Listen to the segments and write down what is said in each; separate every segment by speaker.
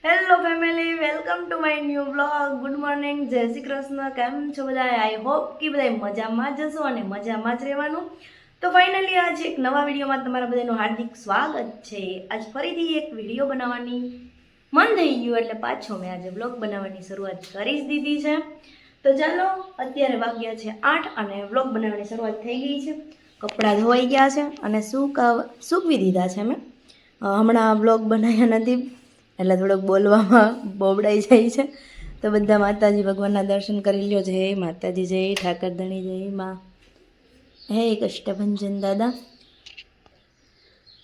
Speaker 1: Hello family, welcome to my new blog. Good morning, જય શ્રી કૃષ્ણ. કેમ છો બધા? આઈ હોપ કે બધા મજામાં જ હશો અને મજામાં જ રહેવાનું. તો ફાઇનલી આજે એક નવા વિડીયોમાં તમારા બધાનું હાર્દિક સ્વાગત છે. આજ ફરીથી એક વિડીયો બનાવવાની મન થઈ ગયું એટલે પાછો મેં આજે બ્લોગ બનાવવાની શરૂઆત કરી જ દીધી છે. તો ચાલો, અત્યારે વાગ્યા છે 8 અને બ્લોગ બનાવવાની શરૂઆત થઈ ગઈ છે. કપડાં ધોવાઈ ગયા છે અને સૂકવી દીધા છે મેં. હમણાં બ્લોગ બનાવ્યા નથી એટલે થોડોક બોલવામાં બોબડાઈ જાય છે. તો બધા માતાજી ભગવાનના દર્શન કરી લ્યો. જય માતાજી, જય ઠાકરધણી, જય માં, હે કષ્ટભંજન દાદા.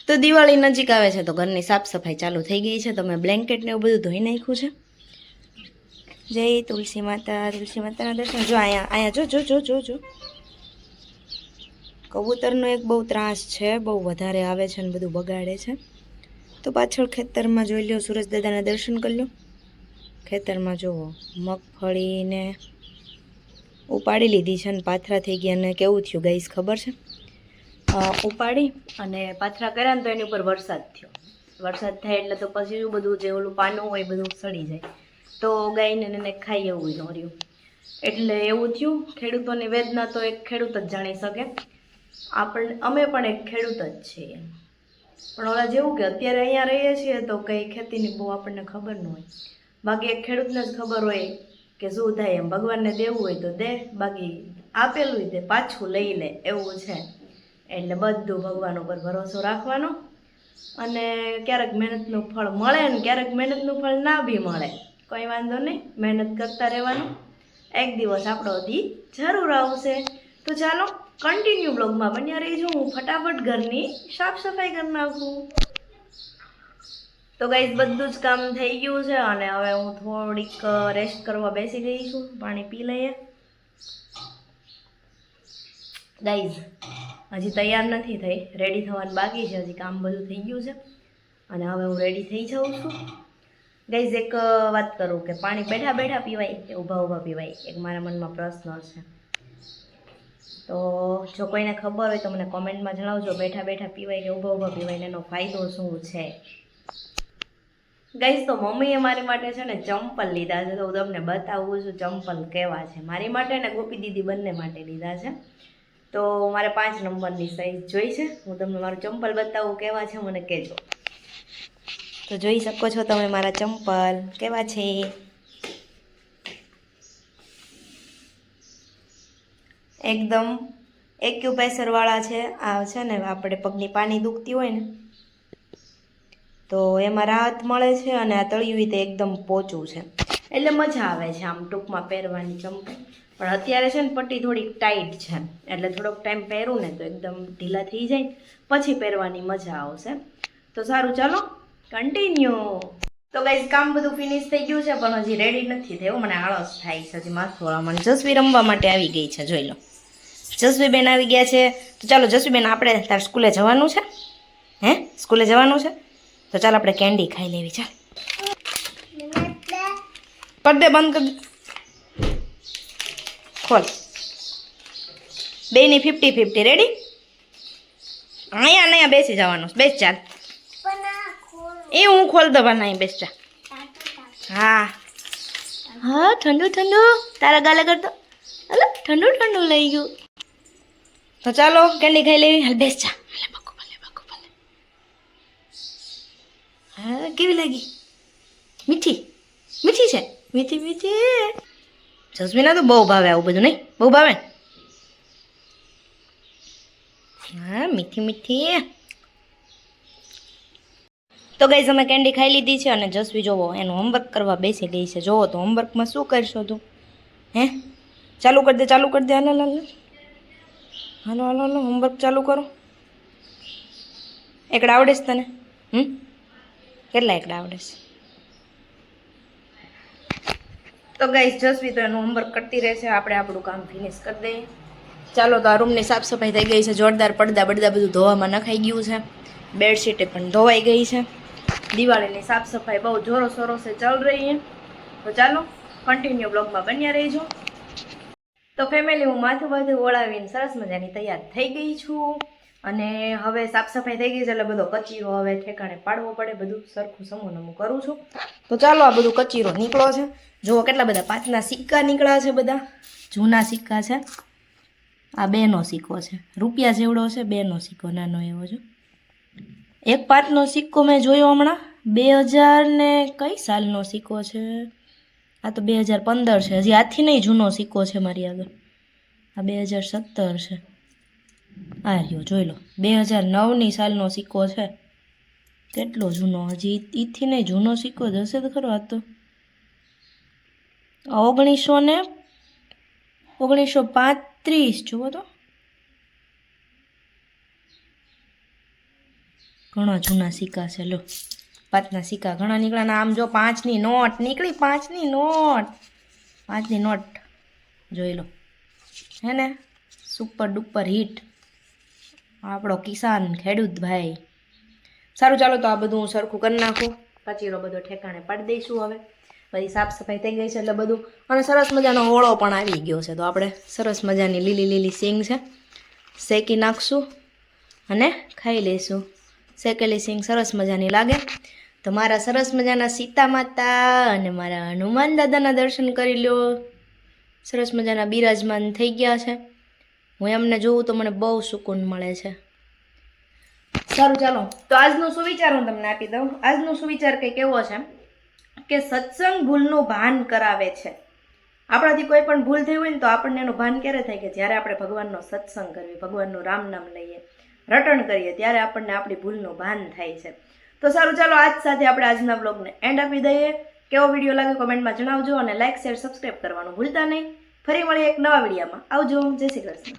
Speaker 1: તો દિવાળી નજીક આવે છે તો ઘરની સાફ સફાઈ ચાલુ થઈ ગઈ છે. તો મેં બ્લેન્કેટ ને એવું બધું ધોઈ નાખ્યું છે. જય તુલસી માતાના દર્શન. જો અહીંયા જો જો જો જો જો કબૂતરનો એક બહુ ત્રાસ છે, બહુ વધારે આવે છે ને બધું બગાડે છે. તો પાછળ ખેતરમાં જોઈ લો, સૂરજ દાદાના દર્શન કરી લો. ખેતરમાં જુઓ મગફળીને ઉપાડી લીધી છે ને પાથરા થઈ ગયા. અને કેવું થયું ગાઈસ ખબર છે? ઉપાડી અને પાથરા કર્યા ને તો એની ઉપર વરસાદ થયો. વરસાદ થાય એટલે તો પછી બધું જે ઓલું પાનું હોય બધું સડી જાય, તો ગાયને એને ખાઈ એવું ન રહ્યું. એટલે એવું થયું. ખેડૂતોની વેદના તો એક ખેડૂત જ જાણી શકે. અમે પણ એક ખેડૂત જ છીએ. પણ ઓલા જેવું કે અત્યારે અહીંયા રહીએ છીએ તો કંઈ ખેતીની બહુ આપણને ખબર ન હોય. બાકી એક ખેડૂતને જ ખબર હોય કે શું થાય. એમ ભગવાનને દેવું હોય તો દે, બાકી આપેલું તે પાછું લઈ લે, એવું છે. એટલે બધું ભગવાન ઉપર ભરોસો રાખવાનો. અને ક્યારેક મહેનતનું ફળ મળે ને ક્યારેક મહેનતનું ફળ ના બી મળે, કંઈ વાંધો નહીં, મહેનત કરતા રહેવાનું. એક દિવસ આપણો દી જરૂર આવશે. તો ચાલો કન્ટિન્યુ બ્લોગમાં બન્યા રહીજો. હું ફટાફટ ઘરની સાફ સફાઈ કરી નાખું. તો ગાઈઝ બધું જ કામ થઈ ગયું છે અને હવે હું થોડીક રેસ્ટ કરવા બેસી ગઈ છું. પાણી પી લઈએ. ગાઈઝ હજી તૈયાર નથી થઈ, રેડી થવાનું બાકી છે. હજી કામ બધું થઈ ગયું છે અને હવે હું રેડી થઈ જાઉં છું. ગાઈઝ એક વાત કરું કે પાણી બેઠા બેઠા પીવાય કે ઊભા ઊભા પીવાય, એક મારા મનમાં પ્રશ્ન છે. તો જો કોઈને ખબર હોય તો મને કોમેન્ટમાં જણાવજો, બેઠા બેઠા પીવાય કે ઊભા ઊભા પીવાય, એનો ફાયદો શું છે. ગાઈઝ તો મમ્મીએ મારી માટે છે ને ચંપલ લીધા છે. તો હું તમને બતાવું છું ચંપલ કેવા છે. મારી માટે ને ગોપી દીદી બંને માટે લીધા છે. તો મારે 5 નંબરની સાઈઝ જોઈ છે. હું તમને મારું ચંપલ બતાવું કેવા છે, મને કહેજો. તો જોઈ શકો છો તમે મારા ચંપલ કેવા છે. એકદમ એક્યુપ્રેશર વાળા છે. આ છે ને આપણે પગની પાની દુખતી હોય ને તો એમાં રાહત મળે છે. અને આ તળિયું તે એકદમ પોચું છે એટલે મજા આવે છે આમ ટૂંકમાં પહેરવાની ચંપલ. પણ અત્યારે છે ને પટ્ટી થોડીક ટાઈટ છે એટલે થોડોક ટાઈમ પહેરું ને તો એકદમ ઢીલા થઈ જાય, પછી પહેરવાની મજા આવશે. તો સારું, ચાલો કન્ટિન્યુ. તો ગાઈઝ કામ બધું ફિનિશ થઈ ગયું છે પણ હજી રેડી નથી થયું. મને આળસ થાય છે હજી માથું વાળવામાં. જસવી રમવા માટે આવી ગઈ છે, જોઈ લો. જસવી બેન આવી ગયા છે. તો ચાલો જસવી બેન, આપણે તાર સ્કૂલે જવાનું છે? હે, સ્કૂલે જવાનું છે? તો ચાલ આપણે કેન્ડી ખાઈ લેવી. ચાલ પડદે બંધ કરી ખોલ. બેની 50-50 રેડી. અહીંયા બેસી જવાનું. બેસ ચાલ. એ હું ખોલ દો પણ અહીં બેસ જા. હા હા, ઠંડુ ઠંડુ તારા ગાલે કરતો. હલો, ઠંડુ ઠંડુ લઈ ગયું. તો ચાલો કેન્ડી ખાઈ લેવી. હાલ બેસ જા. હા, કેવી લાગી? મીઠી મીઠી છે, મીઠી મીઠી. જસ્મીના તો બહુ ભાવે આવું બધું, નહીં? બહુ ભાવે. હા, મીઠી મીઠી. તો ગાઈઝ અમે કેન્ડી ખાઈ લીધી છે અને જસવી જોવો એનું હોમવર્ક કરવા બેસી ગઈ છે. જોવો તો હોમવર્કમાં શું કરશો તું? હે, ચાલુ કરી દે, ચાલુ કરી દે. હાલો હાલો હાલો હાલો હાલો, હોમવર્ક ચાલુ કરો. એકડા આવડે છે તને? કેટલા એકડા આવડે છે? તો ગાઈઝ જસવી તો એનું હોમવર્ક કરતી રહેશે. આપણે આપણું કામ ફિનિશ કરી દઈએ. ચાલો, તો આ રૂમની સાફ સફાઈ થઈ ગઈ છે. જોરદાર પડદા બળદા બધું ધોવામાં નખાઈ ગયું છે. બેડશીટે પણ ધોવાઈ ગઈ છે. દિવાળીની સાફ સફાઈ બહુ જોરો શોરો સે ચાલ રહી છે. તો ચાલો કન્ટિન્યુ બ્લોગમાં બન્યા રહીજો. તો ફેમિલી, હું માથું બાથું ઓળાવીને સરસ મજાની તૈયાર થઈ ગઈ છું. અને હવે સાફ સફાઈ થઈ ગઈ છે એટલે બધો કચીરો હવે ઠેકાણે પાડવો પડે. બધું સરખું સમૂહ નમું કરું છું. તો ચાલો આ બધું કચીરો નીકળો છે. જુઓ કેટલા બધા 5ના સિક્કા નીકળ્યા છે, બધા જૂના સિક્કા છે. આ 2નો સિક્કો છે, રૂપિયા જેવડો છે, 2નો સિક્કો નાનો એવો છે. એક 5નો સિક્કો મેં જોયો હમણાં 2000 ને કઈ સાલનો સિક્કો છે. આ તો 2015 છે, હજી આથી નહીં જૂનો સિક્કો છે મારી આગળ. આ 2017 છે. આ રહ્યો જોઈ લો, 2009ની સાલનો સિક્કો છે. કેટલો જૂનો, હજી ઈથી નહીં જૂનો સિક્કો જ હશે તો ખરો. આ તો 1935 જુઓ તો, ઘણા જૂના સિક્કા છે. લો 5ના સિક્કા ઘણા નીકળ્યા. આમ જો 5ની નોટ નીકળી, 5ની નોટ જોઈ લો, હે ને સુપર ડુપર હિટ આપણો કિસાન ખેડૂત ભાઈ. સારું ચાલો, તો આ બધું હું સરખું કરી નાખું, કચીરો બધો ઠેકાણે પાડી દઈશું. હવે બધી સાફ સફાઈ થઈ ગઈ છે એટલે બધું, અને સરસ મજાનો ઓળો પણ આવી ગયો છે. તો આપણે સરસ મજાની લીલી સિંગ છે, શેકી નાખશું અને ખાઈ લઈશું. શેકેલી સિંગ સરસ મજાની લાગે. તો મારા સરસ મજાના સીતા માતા અને મારા હનુમાન દાદાના દર્શન કરી લો. સરસ મજાના બિરાજમાન થઈ ગયા છે. હું એમને જોઉં તો મને બહુ સુકૂન મળે છે. સારું ચાલો, તો આજનો સુવિચાર હું તમને આપી દઉં. આજનો સુવિચાર કંઈક એવો છે કે સત્સંગ ભૂલનું ભાન કરાવે છે. આપણાથી કોઈ પણ ભૂલ થઈ હોય ને તો આપણને એનું ભાન ક્યારે થાય કે જ્યારે આપણે ભગવાનનો સત્સંગ કરીએ, ભગવાનનું રામ નામ લઈએ, રટણ કરીએ, ત્યારે આપણને આપણી ભૂલનું ભાન થાય છે. તો સારું ચાલો, આજ સાથે આપણે આજના બ્લોગને એન્ડ આપી દઈએ. કેવો વિડીયો લાગ્યો કોમેન્ટમાં જણાવજો અને લાઇક શેર સબસ્ક્રાઈબ કરવાનું ભૂલતા નહીં. ફરી મળીએ એક નવા વિડીયોમાં. આવજો. જય શ્રી કૃષ્ણ.